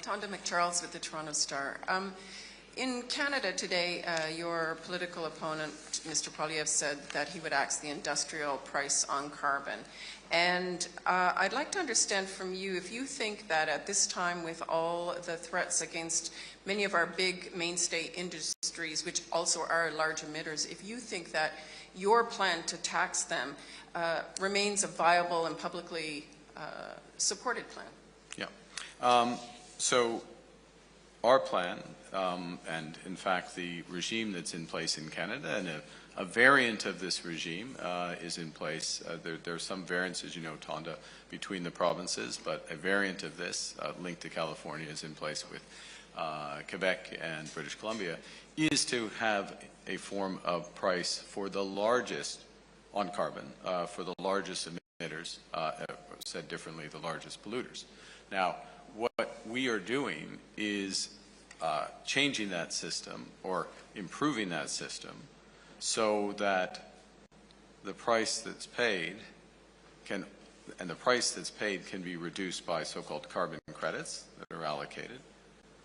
Tonda McCharles with the Toronto Star. In Canada today, your political opponent, Mr. Poilievre, said that he would axe the industrial price on carbon. And I'd like to understand from you if you think that at this time, with all the threats against many of our big mainstay industries, which also are large emitters, if you think that your plan to tax them remains a viable and publicly supported plan. Yeah. So our plan, and in fact the regime that's in place in Canada, and a variant of this regime is in place. There are some variances, you know, Tonda, between the provinces, but a variant of this linked to California is in place with Quebec and British Columbia, is to have a form of price for the largest, on carbon, for the largest emitters, said differently, the largest polluters. Now, what we are doing is changing that system or improving that system so that the price that's paid can be reduced by so-called carbon credits that are allocated.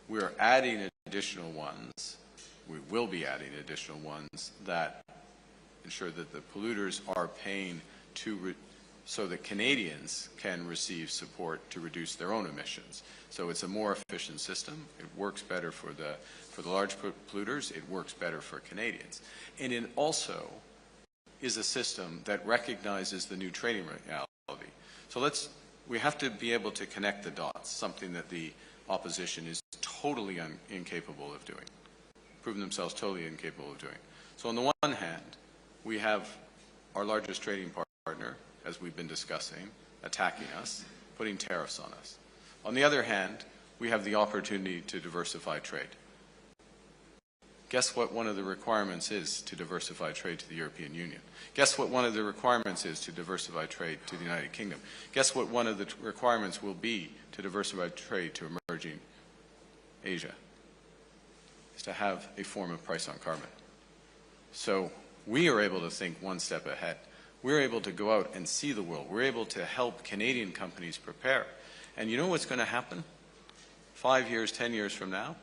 We're adding additional ones. We will be adding additional ones that ensure that the polluters are paying so that Canadians can receive support to reduce their own emissions. So it's a more efficient system. It works better for the large polluters. It works better for Canadians. And it also is a system that recognizes the new trading reality. So we have to be able to connect the dots, something that the opposition is totally incapable of doing, proven themselves totally incapable of doing. So on the one hand, we have our largest trading partner, as we've been discussing, attacking us, putting tariffs on us. On the other hand, we have the opportunity to diversify trade. Guess what one of the requirements is to diversify trade to the European Union? Guess what one of the requirements is to diversify trade to the United Kingdom? Guess what one of the requirements will be to diversify trade to emerging Asia? Is to have a form of price on carbon. So we are able to think one step ahead. We're able to go out and see the world. We're able to help Canadian companies prepare. And you know what's going to happen 5 years, 10 years from now?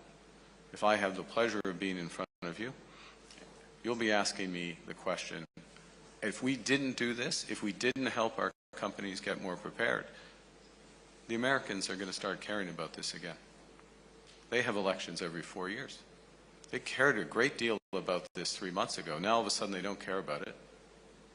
If I have the pleasure of being in front of you, you'll be asking me the question, if we didn't do this, if we didn't help our companies get more prepared, the Americans are going to start caring about this again. They have elections every 4 years. They cared a great deal about this 3 months ago. Now all of a sudden they don't care about it.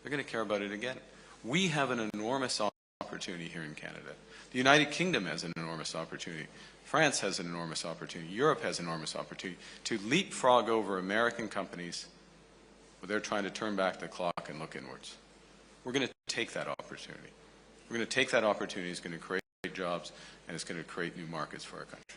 They're going to care about it again. We have an enormous opportunity here in Canada. The United Kingdom has an enormous opportunity. France has an enormous opportunity. Europe has an enormous opportunity to leapfrog over American companies where they're trying to turn back the clock and look inwards. We're going to take that opportunity. We're going to take that opportunity. It's going to create jobs, and it's going to create new markets for our country.